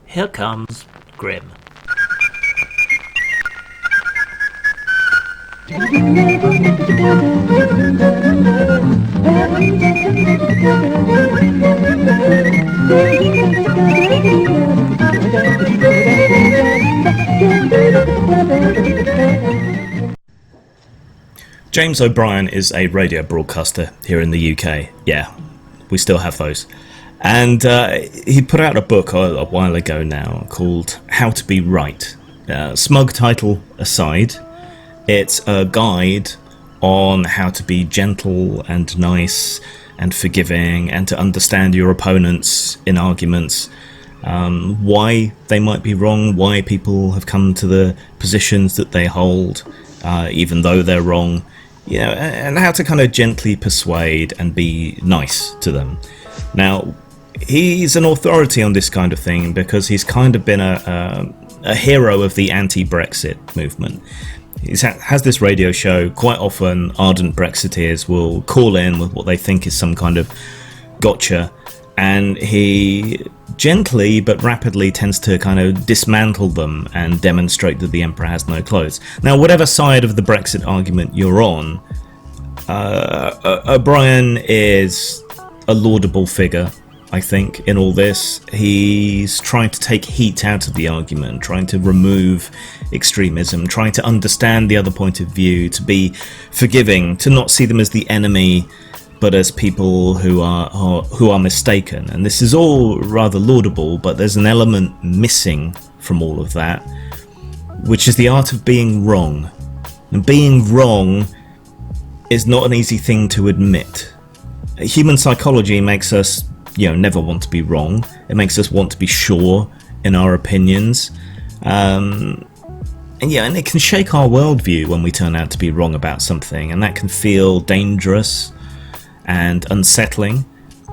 Here comes Grim. James O'Brien is a radio broadcaster here in the UK. Yeah, we still have those. And he put out a book a while ago now called How to Be Right. Smug title aside, it's a guide on how to be gentle and nice and forgiving and to understand your opponents in arguments, why they might be wrong, why people have come to the positions that they hold, even though they're wrong, you know, and how to kind of gently persuade and be nice to them. Now, he's an authority on this kind of thing because he's kind of been a hero of the anti-Brexit movement. He has this radio show. Quite often, ardent Brexiteers will call in with what they think is some kind of gotcha, and he gently but rapidly tends to kind of dismantle them and demonstrate that the emperor has no clothes. Now, whatever side of the Brexit argument you're on, O'Brien is a laudable figure, I think, in all this. He's trying to take heat out of the argument, trying to remove extremism, trying to understand the other point of view, to be forgiving, to not see them as the enemy, but as people who are mistaken. And this is all rather laudable, but there's an element missing from all of that, which is the art of being wrong. And being wrong is not an easy thing to admit. Human psychology makes us, never want to be wrong. It makes us want to be sure in our opinions. And it can shake our worldview when we turn out to be wrong about something, and that can feel dangerous and unsettling.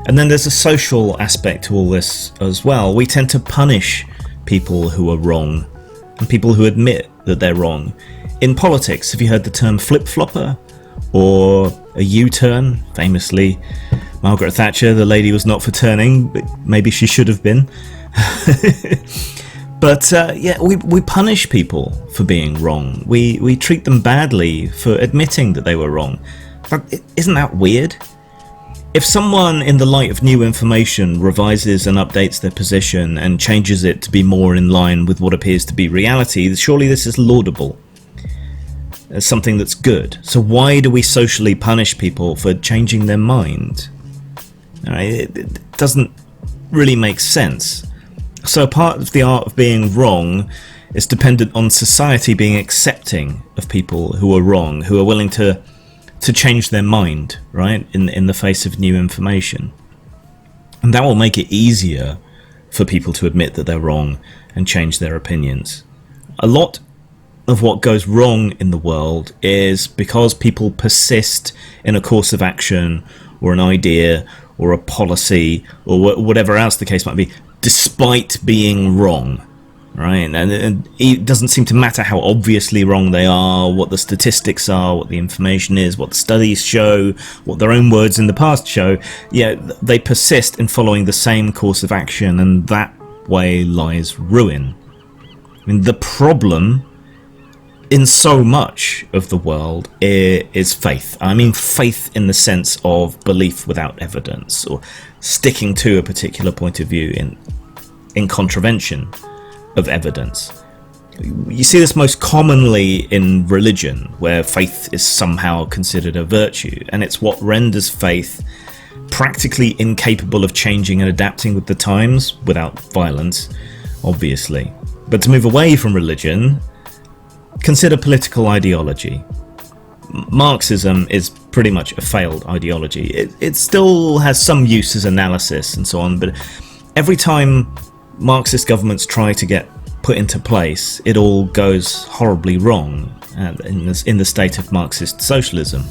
And then there's a social aspect to all this as well. We tend to punish people who are wrong and people who admit that they're wrong. In politics, have you heard the term flip-flopper or a U-turn? Famously, Margaret Thatcher, the lady was not for turning, but maybe she should have been. But we punish people for being wrong. We treat them badly for admitting that they were wrong. But isn't that weird? If someone, in the light of new information, revises and updates their position and changes it to be more in line with what appears to be reality, surely this is laudable. It's something that's good. So why do we socially punish people for changing their mind? It doesn't really make sense. So part of the art of being wrong is dependent on society being accepting of people who are wrong, who are willing to change their mind, right, in the face of new information. And that will make it easier for people to admit that they're wrong and change their opinions. A lot of what goes wrong in the world is because people persist in a course of action or an idea or a policy or whatever else the case might be, despite being wrong, right? And it doesn't seem to matter how obviously wrong they are, what the statistics are, what the information is, what the studies show, what their own words in the past show. They persist in following the same course of action, and that way lies ruin. I mean, the problem in so much of the world is faith. I mean faith in the sense of belief without evidence, or sticking to a particular point of view in contravention of evidence. You see this most commonly in religion, where faith is somehow considered a virtue, and it's what renders faith practically incapable of changing and adapting with the times without violence, obviously. But to move away from religion, consider political ideology. Marxism is pretty much a failed ideology. It still has some use as analysis and so on, but every time Marxist governments try to get put into place, it all goes horribly wrong in the state of Marxist socialism.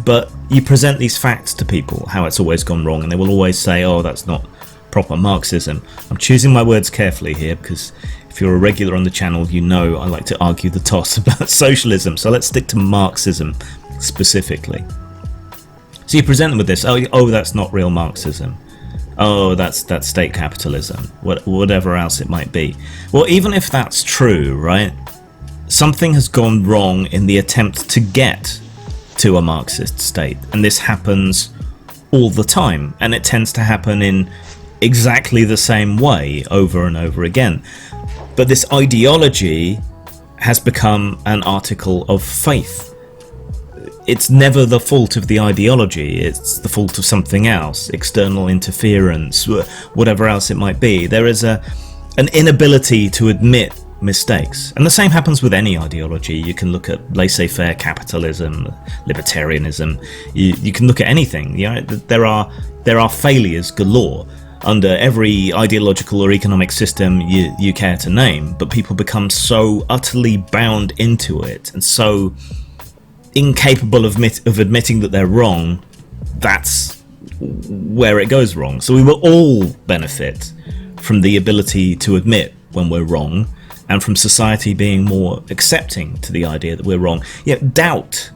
But you present these facts to people, how it's always gone wrong, and they will always say, oh, that's not proper Marxism. I'm choosing my words carefully here, because if you're a regular on the channel, you know I like to argue the toss about socialism, so let's stick to Marxism specifically. So you present them with this, oh, that's not real Marxism. oh, that's state capitalism, whatever else it might be. Well, even if that's true, right, something has gone wrong in the attempt to get to a Marxist state, and this happens all the time, and it tends to happen in exactly the same way over and over again. But this ideology has become an article of faith. It's never the fault of the ideology, it's the fault of something else, external interference, whatever else it might be. There is an inability to admit mistakes. And the same happens with any ideology. You can look at laissez-faire capitalism, libertarianism, you can look at anything. You know, there are failures galore under every ideological or economic system you care to name, but people become so utterly bound into it and so incapable of admitting that they're wrong. That's where it goes wrong. So we will all benefit from the ability to admit when we're wrong, and from society being more accepting to the idea that we're wrong. Yet doubt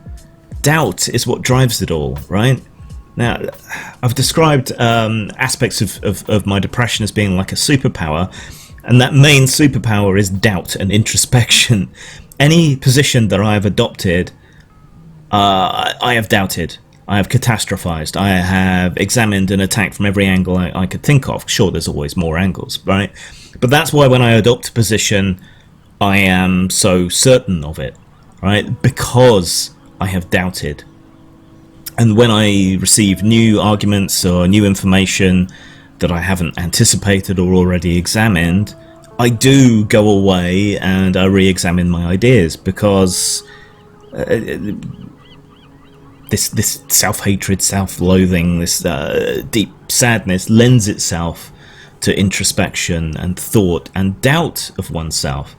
is what drives it all, right? Now, I've described aspects of my depression as being like a superpower, and that main superpower is doubt and introspection. Any position that I have adopted, I have doubted, I have catastrophized, I have examined and attacked from every angle I could think of. Sure, there's always more angles, right? But that's why when I adopt a position, I am so certain of it, right? Because I have doubted. And when I receive new arguments or new information that I haven't anticipated or already examined, I do go away and I re-examine my ideas, because this self-hatred, self-loathing, this deep sadness lends itself to introspection and thought and doubt of oneself.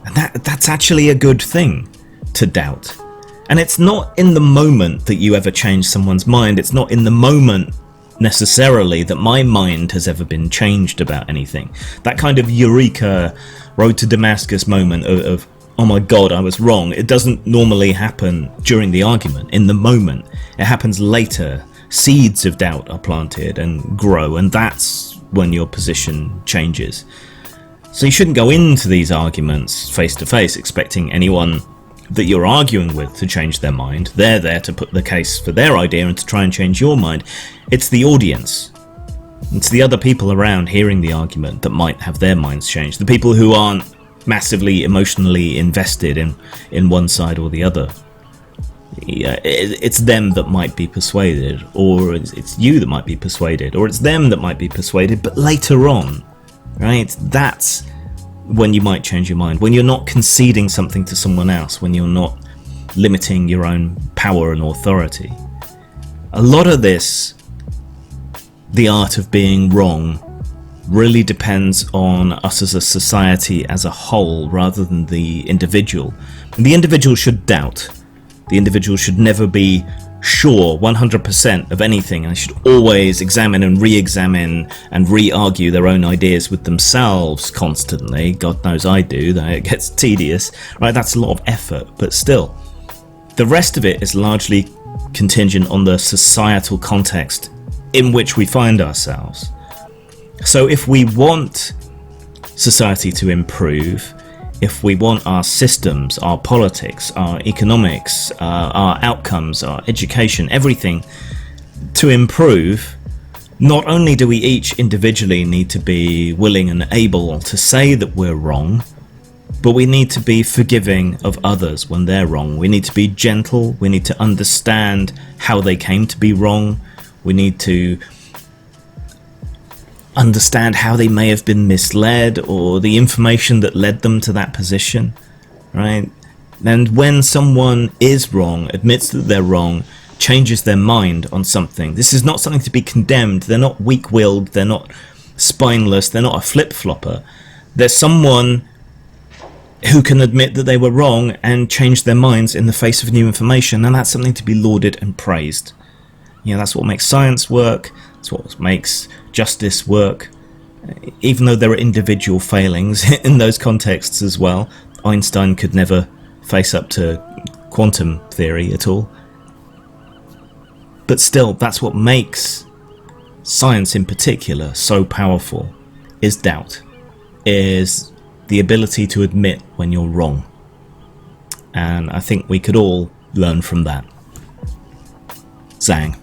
And that's actually a good thing, to doubt. And it's not in the moment that you ever change someone's mind. It's not in the moment necessarily that my mind has ever been changed about anything. That kind of eureka, road to Damascus moment of oh my god, I was wrong, it doesn't normally happen during the argument, in the moment. It happens later. Seeds of doubt are planted and grow, and that's when your position changes. So you shouldn't go into these arguments face to face expecting anyone that you're arguing with to change their mind. They're there to put the case for their idea and to try and change your mind. It's the audience. It's the other people around hearing the argument that might have their minds changed. The people who aren't massively emotionally invested in one side or the other. Yeah, it's them that might be persuaded, or it's you that might be persuaded, or it's them that might be persuaded, but later on, right? That's when you might change your mind, when you're not conceding something to someone else, when you're not limiting your own power and authority. A lot of this, the art of being wrong, really depends on us as a society as a whole rather than the individual. And the individual should doubt. The individual should never be sure 100% of anything, and they should always examine and re-examine and re-argue their own ideas with themselves constantly. God knows I do, though it gets tedious, right? That's a lot of effort, but still. The rest of it is largely contingent on the societal context in which we find ourselves. So if we want society to improve, if we want our systems, our politics, our economics, our outcomes, our education, everything to improve, not only do we each individually need to be willing and able to say that we're wrong, but we need to be forgiving of others when they're wrong. We need to be gentle. We need to understand how they came to be wrong. We need to understand how they may have been misled, or the information that led them to that position, right? And when someone is wrong, admits that they're wrong, changes their mind on something, this is not something to be condemned. They're not weak-willed, they're not spineless, they're not a flip-flopper. They're someone who can admit that they were wrong and change their minds in the face of new information, and that's something to be lauded and praised. You know, that's what makes science work, that's what makes justice work. Even though there are individual failings in those contexts as well, Einstein could never face up to quantum theory at all. But still, that's what makes science in particular so powerful is doubt, is the ability to admit when you're wrong. And I think we could all learn from that. Zang.